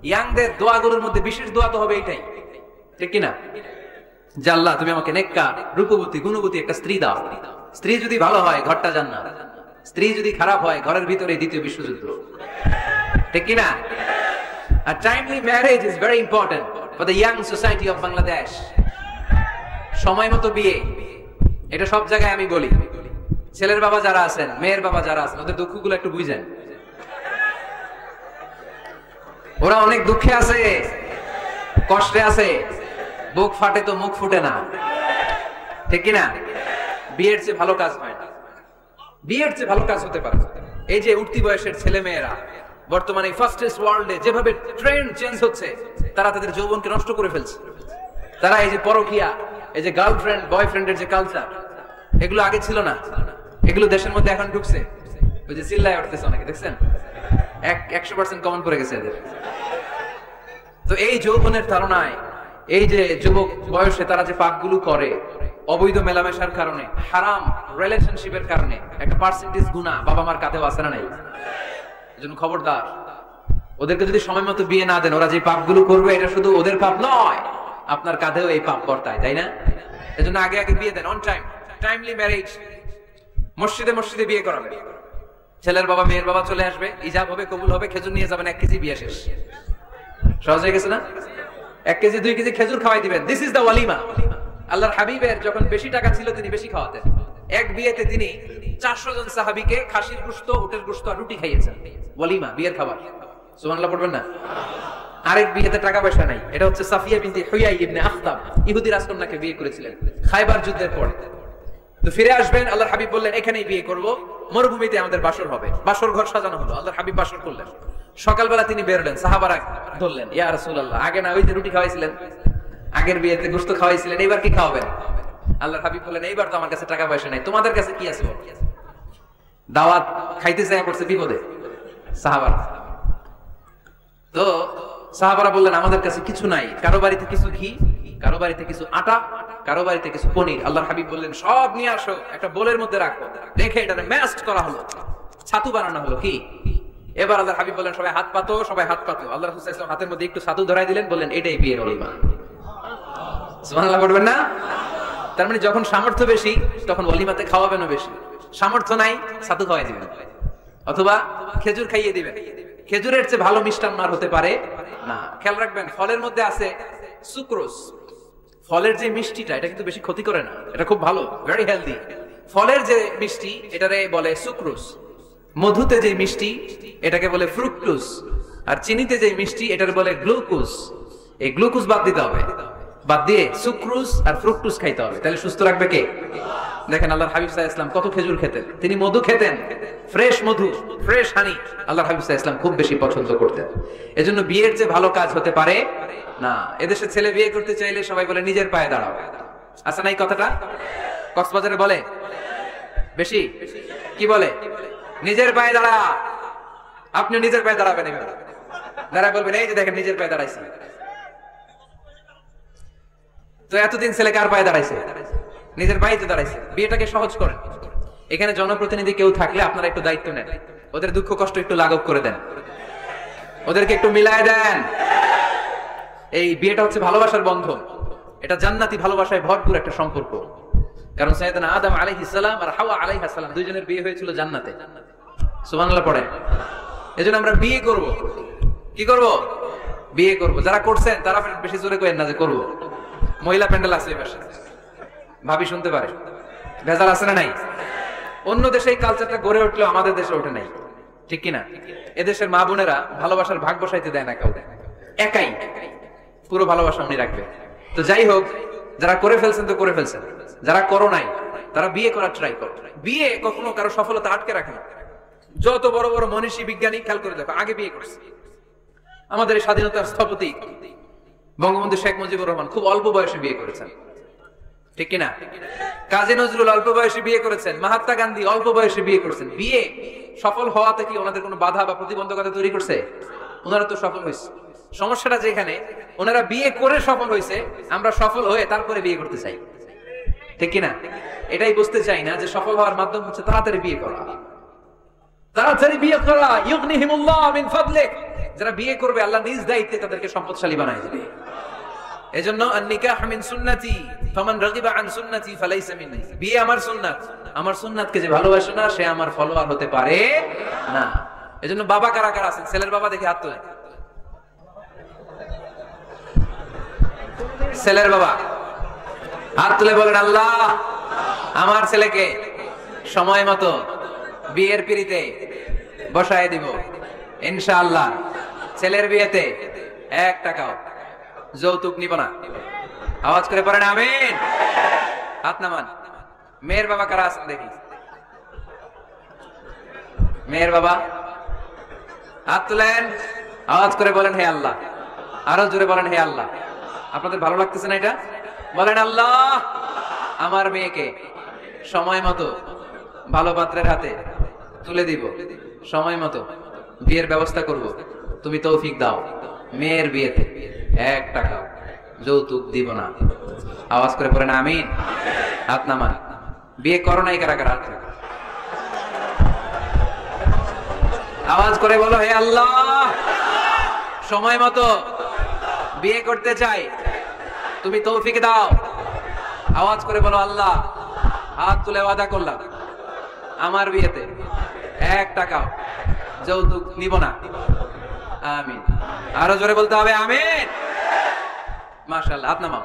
[SPEAKER 1] ইয়াংদের দোয়াগুলোর মধ্যে বিশেষ দোয়া তো হবে এটাই, ঠিক কি না? যে আল্লাহ তুমি আমাকে নেককার, রূপবতী, গুণবতী একটা স্ত্রী দাও। স্ত্রী যদি ভালো হয় ঘরটা জান্নাত, স্ত্রী যদি খারাপ হয় ঘরের ভিতরে দ্বিতীয় বিশ্বযুদ্ধ, ঠিক কি না? A timely marriage is very important for the young society of Bangladesh. সময় মতো বিয়ে, এটা সব জায়গায় আমি বলি। ছেলের বাবা যারা আছেন, মেয়ের বাবা যারা আছেন, ওদের দুঃখগুলো একটু বুঝেন। ওরা অনেক দুঃখে আছে, কষ্টে আছে, বুক ফাটে তো মুখ ফুটে না, ঠিক কি না? বিয়ের চেয়ে ভালো কাজ হয় না, বিয়ের চেয়ে ভালো কাজ হতে পারে। এই যে উঠতি বয়সের ছেলে মেয়েরা বর্তমানে ফাস্টেস্ট ওয়ার্ল্ডে যেভাবে ট্রেন্ড চেঞ্জ হচ্ছে, তারা তাদের যৌবনকে নষ্ট করে ফেলছে। তারা এই যে পরকিয়া, এই যে গার্লফ্রেন্ড বয়ফ্রেন্ডের যে কালচার, এগুলো আগে ছিল না, এগুলো দেশের মধ্যে এখন ঢুকছে। ওই যে চিল্লায় উঠতেছে অনেকে, দেখছেন? 100% কমন পড়ে গেছে এদের। তো এই যৌবনের ধারণায়, এই যে যুবক বয়সে তারা যে পাপগুলো করে, অবৈধ মেলামেশার কারণে, হারাম রিলেশনশিপের কারণে একটা পার্সেন্টেজ গুনাহ বাবা মার কাঁধেও আছে না নাই? এজন্য খবরদার, ওদেরকে যদি সময় মতো বিয়ে না দেন, ওরা যে পাপগুলো করবে এটা শুধু ওদের পাপ নয়, আপনার কাঁধেও এই পাপ বর্তায়, তাই না? এজন্য আগে আগে বিয়ে দেন, অন টাইম, টাইমলি ম্যারেজ। মসজিদে মসজিদে বিয়ে করাবে, ছেলের বাবা মেয়ের বাবা চলে আসবে, ইজাব হবে, কবুল হবে, খেজুর নিয়ে যাবেন, 1 কেজি, বিয়ে শেষ। সহজ হয়ে গেছে না? 1 কেজি 2 কেজি খেজুর খাওয়াই দিবেন। দিস ইজ দ্য ওয়ালিমা। আল্লাহর হাবিবের যখন বেশি টাকা ছিল তিনি বেশি খাওয়াতেন। এক বিয়েতে তিনি 400 জন সাহাবীকে খাসির গোশত, উটের গোশত আর রুটি খাইয়েছেন। ওয়ালিমা, বিয়ের খাবার। সুবহানাল্লাহ পড়বেন না? আরেক বিয়েতে টাকা পয়সা নাই, এটা হচ্ছে সাফিয়া বিনতে হুয়াই ইবনে আখতাব, ইহুদি রাজকন্যাকে বিয়ে করেছিলেন খায়বার যুদ্ধের পরে। তো ফিরে আসবেন, আল্লাহর হাবিব বললেন এখানেই বিয়ে করব, মরুভূমিতে আমাদের বাসর হবে। বাসর ঘর সাজানো হলো, আল্লাহর হাবিব বাসর করলেন। সকালবেলা তিনি বেরোলেন, সাহাবারা ধরলেন, ইয়া রাসূলুল্লাহ, আগে না ওই যে রুটি খাওয়াইছিলেন, আগের বিয়েতে গোশত খাওয়াইছিলেন, এইবার কি খাওয়াবেন? আল্লাহর হাবিব বললেন, এইবার তো আমার কাছে টাকা পয়সা নাই, তোমাদের কাছে কি আছে? দাওয়াত খাইতে চাই পড়ছে বিপদে সাহাবারা। তো সাহাবারা বললেন, আমাদের কাছে কিছু নাই, কারো বাড়িতে কিছু ঘি, কারো বাড়িতে কিছু আটা, কারো বাড়িতে কিছু পনির। আল্লাহর হাবিব বললেন, সব নিয়ে আসো, একটা বোলের মধ্যে রাখো। রেখে এটারে ম্যাশড করা হলো, ছাতু বানানো হলো। কি? এবার আল্লাহর হাবিব বললেন, সবাই হাত পাতো, সবাই হাত পাতো। আল্লাহ রাসূল সাল্লাল্লাহু আলাইহি ওয়াসাল্লাম হাতের মধ্যে একটু ছাতু ধরাই দিলেন, বললেন এটাই বিয়ের ওলিমা। সুবহানাল্লাহ বলবেন না? তার মানে যখন সামর্থ্য বেশি তখন ওলিমাতে খাওয়াবেনও বেশি, সামর্থ্য নাই ছাতু খাওয়াই দিবেন, অথবা খেজুর খাইয়ে দিবেন। খেজুরের চেয়ে ভালো মিষ্টান্ন আর হতে পারে না। খেয়াল রাখবেন, ফলের মধ্যে আছে সুক্রোজ। ফলের যে মিষ্টিটা, এটা কিন্তু বেশি ক্ষতি করে না, এটা খুব ভালো, ভেরি হেলদি। ফলের যে মিষ্টি, এটারে বলে সুক্রোজ। মধুতে যে মিষ্টি, এটাকে বলে ফ্রুক্টোজ। আর চিনিতে যে মিষ্টি, এটার বলে গ্লুকোজ। এই গ্লুকোজ বাদ দিতে হবে, বাদ দিয়ে সুক্রোজ আর ফ্রুক্টোজ খাইতে হবে। তাহলে সুস্থ রাখবে কে? দেখেন আল্লাহর হাবিব সাল্লাল্লাহু আলাইহি ওয়াসাল্লাম কত খেজুর খেতেন, তিনি মধু খেতেন, ফ্রেশ মধু, ফ্রেশ হানি আল্লাহর হাবিব সাল্লাল্লাহু আলাইহি ওয়াসাল্লাম খুব বেশি পছন্দ করতেন। এজন্য বিয়ের চেয়ে ভালো কাজ হতে পারে না। এদেশে ছেলে বিয়ে করতে চাইলে সবাই বলে নিজের পায়ে দাঁড়াও, আছে না এই কথাটা? কক্সবাজারে বলে বেশি, কি বলে? নিজের পায়ে দাঁড়া। আপনি নিজের পায়ে দাঁড়াবেন, দাঁড়া বলবেন এই যে দেখেন নিজের পায়ে দাঁড়াইছে। তো এতদিন ছেলে কার পায়ে দাঁড়াইছে? নিজের পায়ে তো দাঁড়াইছে। বিয়েটাকে সহজ করেন। এখানে জনপ্রতিনিধি কেউ থাকলে আপনারা একটু দায়িত্ব নেন, ওদের দুঃখ কষ্ট একটু লাঘব করে দেন, ওদেরকে একটু মিলায় দেন। এই বিয়েটা হচ্ছে ভালোবাসার বন্ধন, এটা জান্নাতি ভালোবাসায় ভরপুর একটা সম্পর্ক। কারণ সাইয়েদনা আদম আলাইহিস সালাম আর হাওয়া আলাইহা সালাম দুইজনের বিয়ে হয়েছিল জান্নাতে। সুবহানাল্লাহ পড়েন। এজন্য আমরা বিয়ে করব। কি করব? বিয়ে করব। যারা করছেন তারা বেশি জোরে কইেন না যে করব। মহিলা প্যান্ডেল আছে এই পাশে, ভাবি শুনতে পারে। ভেজাল আছে না নাই? অন্য দেশে এই কালচারটা গড়ে উঠলেও আমাদের দেশে ওঠে নাই, ঠিক কিনা? এদেশের মা বোনেরা ভালোবাসার ভাগ বসাইতে দেয় না কাউকে, একাই পুরো ভালোবাসা উনি রাখবে। তো যাই হোক, যারা করে ফেলছেন তো করে ফেলছেন, যারা করো নাই তারা বিয়ে করার ট্রাই করো। বিয়ে কখনো কারো সফলতা আটকে রাখে না। যত বড় বড় মনীষী বিজ্ঞানী খেয়াল করে দেখো, আগে বিয়ে করছে। আমাদের এই স্বাধীনতার স্থপতি বঙ্গবন্ধু শেখ মুজিবুর রহমান খুব অল্প বয়সে বিয়ে করেছেন, ঠিক কিনা? কাজী নজরুল অল্প বয়সে বিয়ে করেছেন, মহাত্মা গান্ধী অল্প বয়সে বিয়ে করেছেন। বিয়ে সফল হওয়াতে কি ওনাদের কোনো বাধা বা প্রতিবন্ধকতা তৈরি করছে? ওনারা তো সফল হয়েছে। সমস্যাটা যেখানে ওনারা বিয়ে করে সফল হয়েছে, আমরা সফল হয়ে তারপরে বিয়ে করতে চাই, ঠিক কিনা? এটাই বুঝতে চাই না যে সফল হওয়ার মাধ্যম হচ্ছে তাড়াতাড়ি বিয়ে করা। তাড়াতাড়ি বিয়ে করা, ইউগনিহিমুল্লাহ মিন ফাদলিক। যারা বিয়ে করবে আল্লাহ নিজ দায়িত্বে তাদেরকে সম্পদশালী বানায় দিবে। এজন্য আন-নিকাহ মিন সুন্নতি ফামান রাগিবা আন সুন্নতি ফালাইসা মিন্নি। বিয়ে আমার সুন্নাত, আমার সুন্নাতকে যে ভালোবাসে না সে আমার ফলোয়ার হতে পারে না। এজন্য বাবা কারা কারা আছেন? ছেলের বাবা দেখি হাত তোলেন। ছেলের বাবা হাত তুলে বলেন, আল্লাহ আমার ছেলেকে সময় মতো বিয়ের পিড়িতে বসায় দিব ইনশাআল্লাহ। ছেলের বিয়েতে 1 টাকাও যৌতুক নিব না। আওয়াজ করে পড়েন আমিন। হাত নামান। মেয়ের বাবা কারা আছেন দেখি? মেয়ের বাবা হাত তুলেন, আওয়াজ করে বলেন হে আল্লাহ। আরো জোরে বলেন হে আল্লাহ। আপনাদের ভালো লাগতেছে না এটা? বলেন আল্লাহ আমার মেয়েকে সময় মতো ভালো পাত্রের হাতে তুলে দিব, সময় মতো বিয়ের ব্যবস্থা করব, তুমি তৌফিক দাও। মেয়ের বিয়েতে 1 টাকা যৌতুক দিব না। আওয়াজ করে পড়েন আমিন। হাত নামান। বিয়ে করো নাই কারা কারা? আওয়াজ করে বলো হে আল্লাহ সময় মতো বিয়ে করতে চাই, তুমি তৌফিক দাও। আওয়াজ করে বলো আল্লাহ হাত তুলে ওয়াদা করলাম আমার বিয়েতে 1 টাকাও যৌতুক নিব না। আমিন। আরো জোরে বলতে হবে আমিন। মাশাআল্লাহ। হাত নামাও,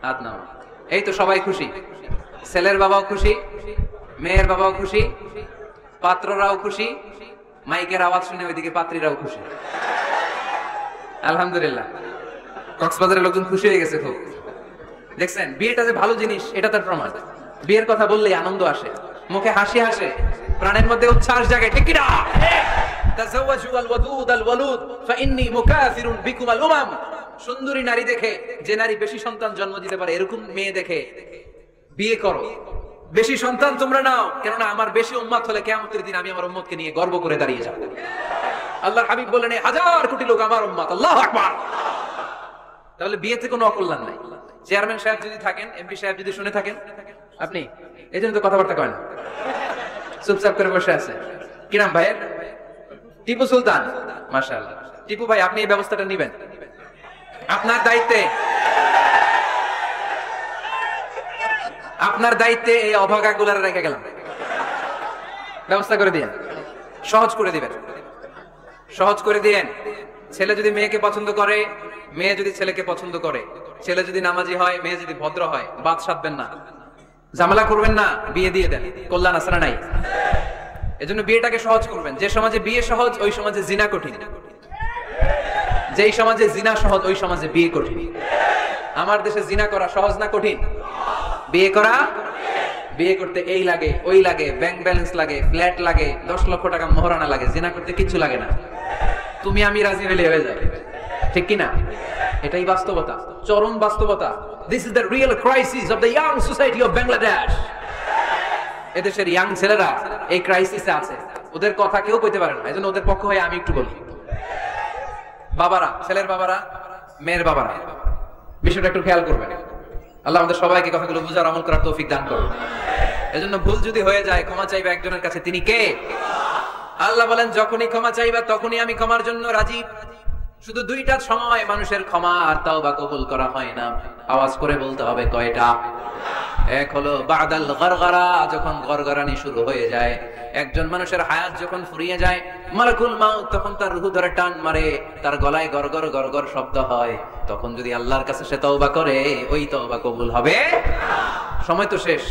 [SPEAKER 1] হাত নামাও। এই তো সবাই খুশি, ছেলের বাবাও খুশি, মেয়ের বাবাও খুশি, পাত্ররাও খুশি, মাইকের আওয়াজ শুনে ওইদিকে পাত্রীরাও খুশি। আলহামদুলিল্লাহ। কক্সবাজারের লোকজন খুশি হয়ে গেছে খুব। দেখছেন বিয়েটা যে ভালো জিনিস এটা তার প্রমাণ। বিয়ের কথা বললেই আনন্দ আসে, মুখে হাসি আসে, প্রাণের মধ্যে উচ্ছ্বাস জাগে, ঠিক কি না? তাযাওয়াজু আল ওয়াদুদ আল ওয়ালুদ ফাইন্নী মুকাসিরুন বিকুম আল উমাম। সুন্দরী নারী দেখে, যে নারী বেশি সন্তান জন্ম দিতে পারে এরকম মেয়ে দেখে বিয়ে করো। বেশি সন্তান তোমরা নাও, কেননা আমার বেশি উম্মত হলে কিয়ামতের দিন আমি আমার উম্মতকে নিয়ে গর্ব করে দাঁড়িয়ে যাব। আল্লাহর হাবিব বলেন 1000 কোটি লোক আমার উম্মত। আল্লাহু আকবার। তাহলে বিয়েতে কোনো অকল্যাণ নাই। চেয়ারম্যান সাহেব যদি থাকেন, এমপি সাহেব যদি শুনে থাকেন, আপনি এই জন্য তো কথাবার্তা করেন, চুপচাপ করে বসে আছে। কি নাম ভাইয়ের? টিপু সুলতান। মাশাআল্লাহ। টিপু ভাই আপনি এই ব্যবস্থাটা নেবেন, আপনার দায়িত্বে, আপনার দায়িত্বে এই অভাগাগুলো রেখে গেলাম। ব্যবস্থা করে দিয়েন, সহজ করে দিবেন, সহজ করে দিয়েন। ছেলে যদি মেয়েকে পছন্দ করে, মেয়ে যদি ছেলেকে পছন্দ করে, ছেলে যদি নামাজি হয়, মেয়ে যদি ভদ্র হয়, বাদ সাধবেন না, ঝামেলা করবেন না, বিয়ে দিয়ে দেন। কল্যাণ আছে না নাই? এজন্য বিয়েটাকে সহজ করবেন। যে সমাজে বিয়ে সহজ ওই সমাজে জিনা কঠিন, যেই সমাজে জিনা সহজ ওই সমাজে বিয়ে কঠিন। আমার দেশে জিনা করা সহজ না কঠিন? বিয়ে করা, বিয়ে করতে এই লাগে ওই লাগে, ব্যাংক ব্যালেন্স লাগে, ফ্ল্যাট লাগে, 10 লক্ষ টাকা মোহরানা লাগে। জিনা করতে কিচ্ছু লাগে না, তুমি আমি রাজি হলে হয়ে যাবে, ঠিক কিনা? এটাই বাস্তবতা, চরম বাস্তবতা। This is the real crisis of the young society of Bangladesh. এদেশের ইয়াং ছেলেরা এই ক্রাইসিসে আছে। ওদের কথা কেউ কইতে পারে না, এজন্য ওদের পক্ষ হয়ে আমি একটু বলি। বাবারা, ছেলের বাবারা, মেয়ের বাবারা, বিষয়টা একটু খেয়াল করবেন। আল্লাহ আমাদের সবাইকে কথাগুলো বুঝার, আমল করার তৌফিক দান করুন। এজন্য ভুল যদি হয়ে যায়, ক্ষমা চাইবে একজনের কাছে, তিনি কে? আল্লাহ বলেন, যখনই ক্ষমা চাইবা তখনই আমি ক্ষমার জন্য রাজি। শুধু দুইটা সময় মানুষের ক্ষমা আর তাওবা কবুল করা হয় না। আওয়াজ করে বলতে হবে কয়টা? এক হলো বাদাল গরগরা, যখন গরগরানি শুরু হয়ে যায়। একজন মানুষের হায়াত যখন ফুরিয়ে যায়, মালাকুল মাউত তখন তার রূহ ধরে টান মারে, তার গলায় গরগর গরগর শব্দ হয়, তখন যদি আল্লাহর কাছে সে তওবা করে, ওই তওবা কবুল হবে? সময় তো শেষ,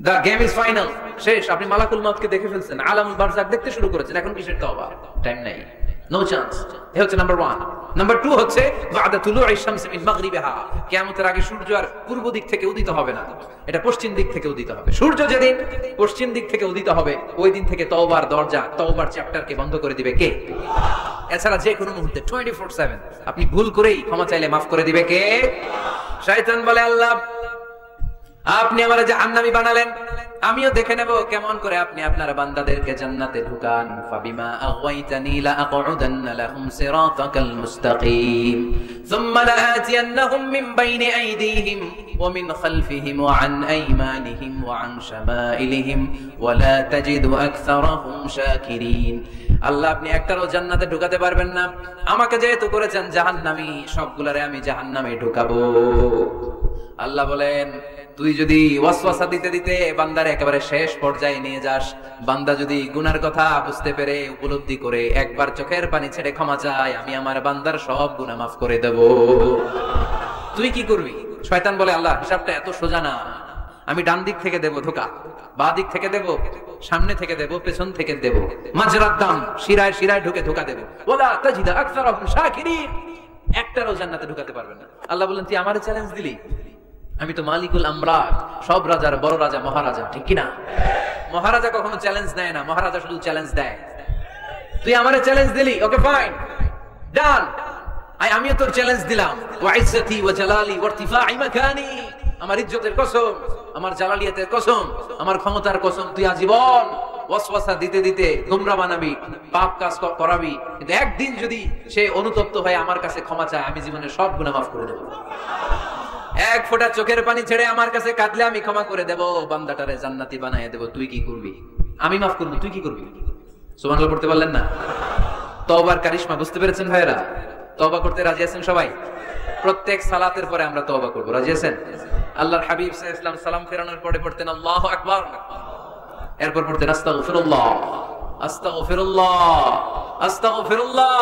[SPEAKER 1] দ্য গেম ইজ ফাইনাল, শেষ। আপনি মালাকুল মাউতকে দেখে ফেলছেন, আলামুল বারজাক দেখতে শুরু করেছেন, এখন কিসের তওবা? টাইম নাই, নো চান্স। এই হচ্ছে নাম্বার 1। নাম্বার 2 হচ্ছে বাদা তুলুই শামস মিন মাগরিবিহা, কিয়ামতের আগে সূর্য আর পূর্ব দিক থেকে উদিত হবে না, এটা পশ্চিম দিক থেকে উদিত হবে। সূর্য যেদিন পশ্চিম দিক থেকে উদিত হবে, ওই দিন থেকে তওবার দরজা, তওবার চ্যাপ্টারকে বন্ধ করে দিবে কে? এছাড়া যে কোনো মুহূর্তে 24/7 আপনি ভুল করেই ক্ষমা চাইলে মাফ করে দিবে কে? শয়তান বলে, আল্লাহ আপনি আমারে জাহান্নামী বানালেন, আমিও দেখে নেব কেমন করে আপনি আপনার বান্দাদেরকে জান্নাতে ঢুকান। ফাবিমা আগাইতানি লা আকুদান্না লাহুম সিরাতাকাল মুস্তাকিম সুম্মা লাআতিয়ান্নাহুম মিন বাইনি আইদিহিম ওয়া মিন খালফিহিম ওয়া আন আইমানিহিম ওয়া আন শামাইলিহিম ওয়া লা তাজিদু আকসারাহুম শাকিরিন। আল্লাহ আপনি একটারও জান্নাতে ঢুকাতে পারবেন না, আমাকে যেহেতু করেছেন জাহান্নামী, সবগুলারে আমি জাহান্নামে ঢুকাবো। আল্লাহ বলেন, তুই যদি ওয়াসওয়াসা দিতে দিতে বান্দারে একেবারে শেষ পর্যায়ে নিয়ে যাস, বান্দা যদি গুনার কথা বুঝতে পেরে উপলব্ধি করে একবার চোখের পানি ছেড়ে ক্ষমা চায়, আমি আমার বান্দার সব গুনাহ মাফ করে দেব। তুই কি করবি? শয়তান বলে, আল্লাহ হিসাবটা এত সোজা না, আমি ডান দিক থেকে দেব ধোঁকা, বাঁ দিক থেকে দেব, সামনে থেকে দেব, পেছন থেকে দেব, মাজরাত দাম, শিরায় শিরায় ঢুকে ধোঁকা দেব। ওয়ালা তাজিদা আকসারাহুম শাকিরিন, একটারও জান্নাতে ঢুকাতে পারবেন না। আল্লাহ বলেন, তুই আমারে চ্যালেঞ্জ দিলি, আমি তো মালিকুল আমরাত, সব রাজার বড় রাজা, মহারাজা, ঠিক কিনা? মহারাজা কখনো চ্যালেঞ্জ দেয় না, মহারাজা শুধু চ্যালেঞ্জ দেয়। তুই আমারে চ্যালেঞ্জ দিলি, ওকে ফাইন, ডান, আমিও তোর চ্যালেঞ্জ দিলাম। ওয়া ইজ্জতি ওয়া জালালি ওয়া ইরতিফাই মাকানি, আমার ইজ্জতের কসম, আমার জালালিয়াতের কসম, আমার ক্ষমতার কসম, তুই আজীবন ওয়াসওয়াসা দিতে দিতে গোমরা বানাবি, পাপ কাজ করাবি, কিন্তু একদিন যদি সে অনুতপ্ত হয়ে আমার কাছে ক্ষমা চায়, আমি জীবনের সব গুনাহ মাফ করে দেব। এক ফোঁটা চোখের পানি ছেড়ে আমার কাছে কাঁদলে আমি ক্ষমা করে দেব, বান্দাটারে জান্নাতি বানায় দেব। তুই কি করবি? আমি মাফ করব, তুই কি করবি? সুবহানাল্লাহ পড়তে পারলেন না? তওবার কারিশমা বুঝতে পেরেছেন ভাইরা? তওবা করতে রাজি আছেন সবাই? প্রত্যেক সালাতের পরে আমরা তওবা করব, রাজি আছেন? আল্লাহর হাবিব সাল্লাল্লাহু আলাইহি ওয়াসাল্লাম সালাম ফেরানোর পরে পড়তেন আল্লাহু আকবার, এরপর পড়তেন আস্তাগফিরুল্লাহ, আস্তাগফিরুল্লাহ, আস্তাগফিরুল্লাহ।